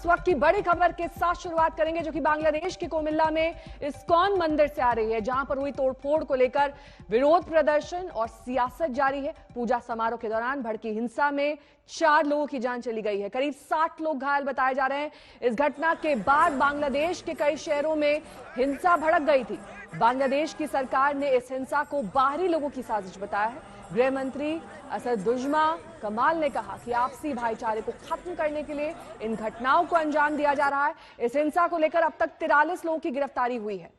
इस वक्त की बड़ी खबर के साथ शुरुआत करेंगे, जो कि बांग्लादेश के कुमिल्ला में इस्कॉन मंदिर से आ रही है, जहां पर हुई तोड़फोड़ को लेकर विरोध प्रदर्शन और सियासत जारी है। पूजा समारोह के दौरान भड़की हिंसा में 4 लोगों की जान चली गई है, करीब 60 लोग घायल बताए जा रहे हैं। इस घटना के बाद बांग्लादेश के कई शहरों में हिंसा भड़क गई थी। बांग्लादेश की सरकार ने इस हिंसा को बाहरी लोगों की साजिश बताया है। गृह मंत्री असदुज्मा कमाल ने कहा कि आपसी भाईचारे को खत्म करने के लिए इन घटनाओं को अंजाम दिया जा रहा है। इस हिंसा को लेकर अब तक 43 लोगों की गिरफ्तारी हुई है।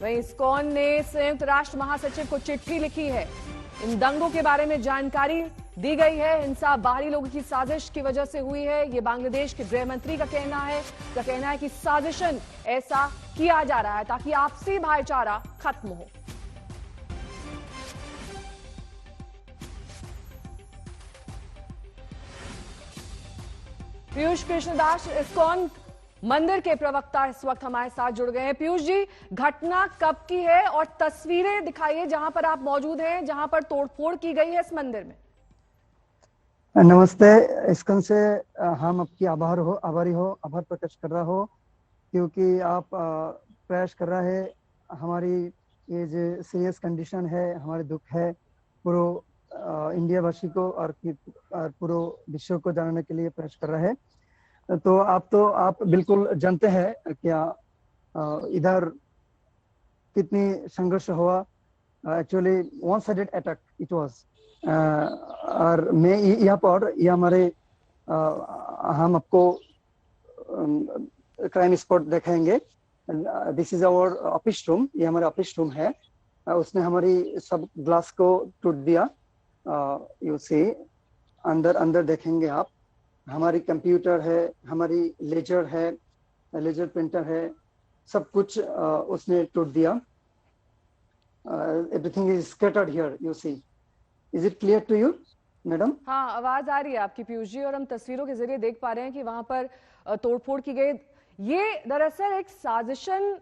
वहीं इस्कॉन ने संयुक्त राष्ट्र महासचिव को चिट्ठी लिखी है। इन दंगों के बारे में जानकारी दी गई है। हिंसा बाहरी लोगों की साजिश की वजह से हुई है, ये बांग्लादेश के गृह मंत्री का कहना है कि साजिशन ऐसा किया जा रहा है ताकि आपसी भाईचारा खत्म हो। पीयूष कृष्णदास इस्कॉन मंदिर के प्रवक्ता इस वक्त हमारे साथ जुड़ गए हैं। पीयूष जी, घटना कब की है और तस्वीरें दिखाइए जहां पर आप मौजूद हैं, जहां पर तोड़फोड़ की गई है इस मंदिर में। नमस्ते। इस्कॉन से हम आपकी आभार प्रकट कर रहा हो, क्योंकि आप प्रयास कर रहा है हमारी ये जो सीरियस कंडीशन है, हमारे दुख है पूरे इंडिया वासी को और पूरे विश्व को जानने के लिए प्रयास कर रहा है। तो आप बिल्कुल जानते हैं क्या इधर कितनी संघर्ष हुआ। Actually one sided attack it was. और मैं यहाँ पर ये हमारे हम आपको क्राइम स्पॉट दिखाएंगे। This is our office room. ये हमारा ऑफिस रूम है। उसने हमारी सब ग्लास को टूट दिया। यू सी अंदर देखेंगे आप, हमारी कंप्यूटर है, हमारी लेजर प्रिंटर है, सब कुछ उसने टूट दिया। Everything is scattered here, you see. Is it clear to you madam? हाँ, आवाज आ रही है आपकी पीयूष जी, और हम तस्वीरों के जरिए देख पा रहे हैं कि वहां पर तोड़फोड़ की गई। ये दरअसल एक साजिशन,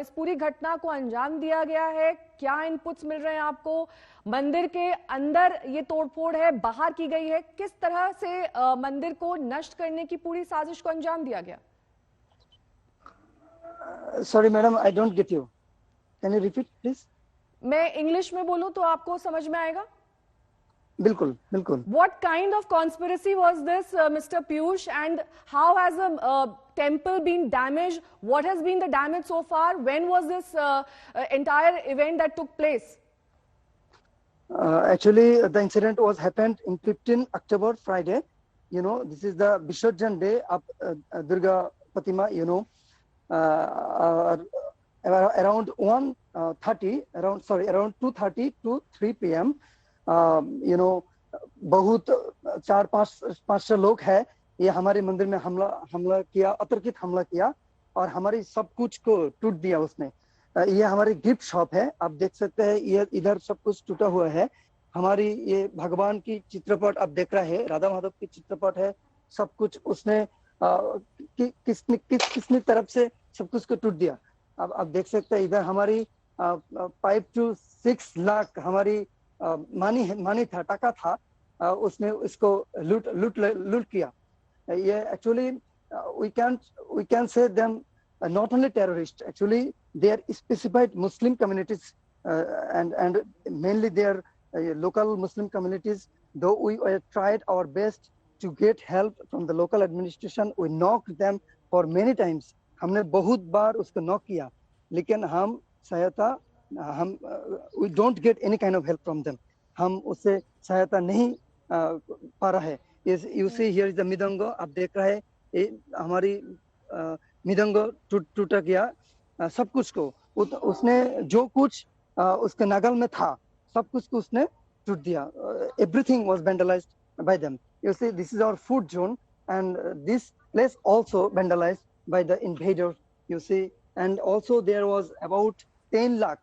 इस पूरी घटना को अंजाम दिया गया है। क्या इनपुट्स मिल रहे हैं आपको? मंदिर के अंदर ये तोड़फोड़ है, बाहर की गई है, किस तरह से मंदिर को नष्ट करने की पूरी साजिश को अंजाम दिया गया? Sorry madam, I don't get you. Can you repeat please? मैं इंग्लिश में बोलूं तो आपको समझ में आएगा? बिल्कुल बिल्कुल। What kind of conspiracy was this, Mr. Piyush, and how has the temple been damaged? What has been the damage so far? When was this entire event that took place? Actually, the incident was happened in 15 October, Friday. You know, this is the Visarjan day of Durga Pratima. You know, around 1:30, around 2:30 to 3 p.m. You know, बहुत 4-5 लोग हैं, ये हमारे मंदिर में हमला किया, अतर्कित हमला किया और हमारी सब कुछ को टूट दिया उसने। ये हमारी गिफ्ट शॉप है, आप देख सकते हैं, ये इधर सब कुछ टूटा हुआ है। हमारी ये भगवान की चित्रपट आप देख रहे हैं, राधा माधव की चित्रपट है, सब कुछ उसने किसने तरफ से सब कुछ को टूट दिया। अब आप देख सकते हैं इधर हमारी 5 to 6 लाख हमारी मानी था, टाका था, उसने इसको लूट किया। ये actually we can say them not only terrorists, actually they are specified Muslim communities, and mainly they are local Muslim communities. Though we tried our best to get help from the local administration, we knocked them for many times. हमने बहुत बार उसको knock किया, लेकिन हम we don't get any kind of help from them. हम उससे सहायता नहीं पा रहा है। You see here is the मिदंगो, आप देख रहे हैं, हमारी मिदंगो टूटा गया। सब कुछ को उसने जो कुछ उसके नगल में था, सब कुछ को उसने टूट दिया। Everything was vandalized by them. You see, this is our food zone, and this place also vandalized by the invaders. You see, and also there was about 10 lakh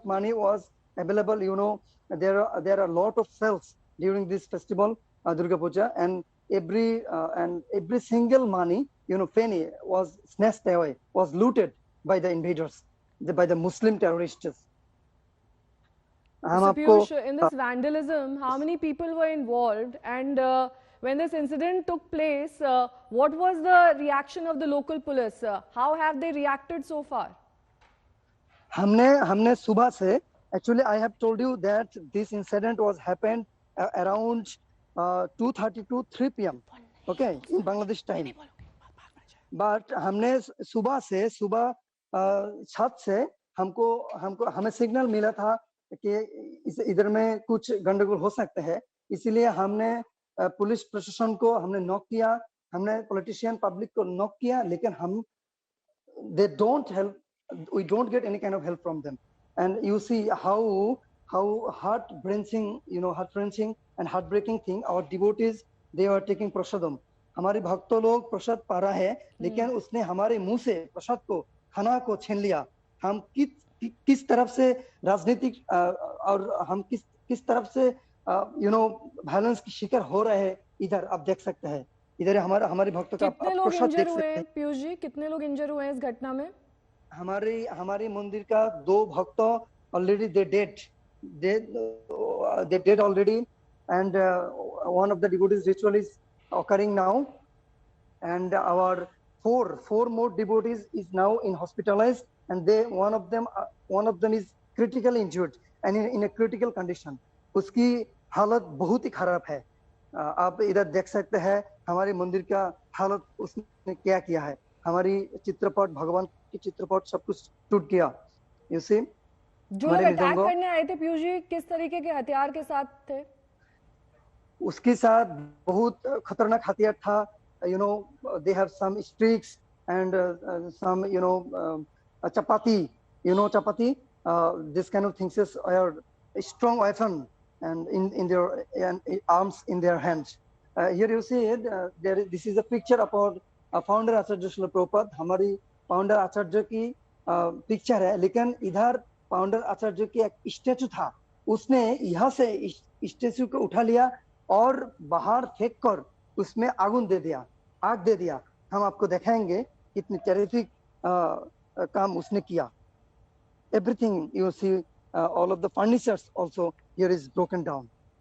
money was available. You know, there are a lot of sales during this festival, Durga Puja, and every single money, you know, penny was snatched away, was looted by the invaders, by the Muslim terrorists. हम So आपको Piyush, in this vandalism, how many people were involved? And when this incident took place, what was the reaction of the local police? How have they reacted so far? हमने हमने सुबह से, actually I have told you that this incident was happened around 2:30 to 3 p.m. Okay, in Bangladesh time. But हमने सुबह छत से हमको हमको हमें सिग्नल मिला था कि इधर में कुछ गंडगोल हो सकते हैं, इसीलिए हमने पुलिस प्रशासन को हमने नॉक किया, हमने पॉलिटिशियन पब्लिक को नॉक किया, लेकिन हम they don't help, we don't get any kind of help from them. And you see how heart-wrenching, heart-wrenching and heartbreaking thing, our devotees, they are taking prasadam. हमारे भक्तों लोग प्रसाद पा रहा है, लेकिन उसने हमारे मुंह से प्रसाद को, खाना को छीन लिया। हम किस तरफ से राजनीतिक और हम किस तरफ से वायलेंस की शिकार हो रहे हैं, इधर आप देख सकते हैं। इधर हमारे भक्तों का कितने लोग प्रसाद इंजर देख हुए सकते हैं हैं। पीयूष जी, कितने लोग इंजर हुए हैं इस घटना में? हमारे मंदिर का 2 भक्त already they did already, and one of the devotees ritual is occurring now, and our four more devotees is now in hospitalized, and one of them is critically injured and in a critical condition. उसकी हालत बहुत ही खराब है। आप इधर देख सकते हैं हमारे मंदिर का हालत उसने क्या किया है। हमारी चित्रपट, भगवान की चित्रपट सब कुछ टूट गया। You see, जो लोग अटैक करने आए थे पीयूष जी, किस तरीके के हथियार के साथ थे? उसके साथ बहुत खतरनाक हथियार था। they have some sticks and some chapati, chapati, this kind of things are a strong weapon and in their arms in their hands. Here you see it, this is a picture about founder Acharya Srila Prabhupada। हमारी founder आचार्य की picture है, लेकिन इधर founder आचार्य की एक statue था, उसने यहाँ से स्टैचू को उठा लिया और बाहर फेंक कर उसमें आग दे दिया। हम आपको दिखाएंगे कितनी टेरिफिक काम उसने किया। Everything you see, all of the furnitures also here is broken down.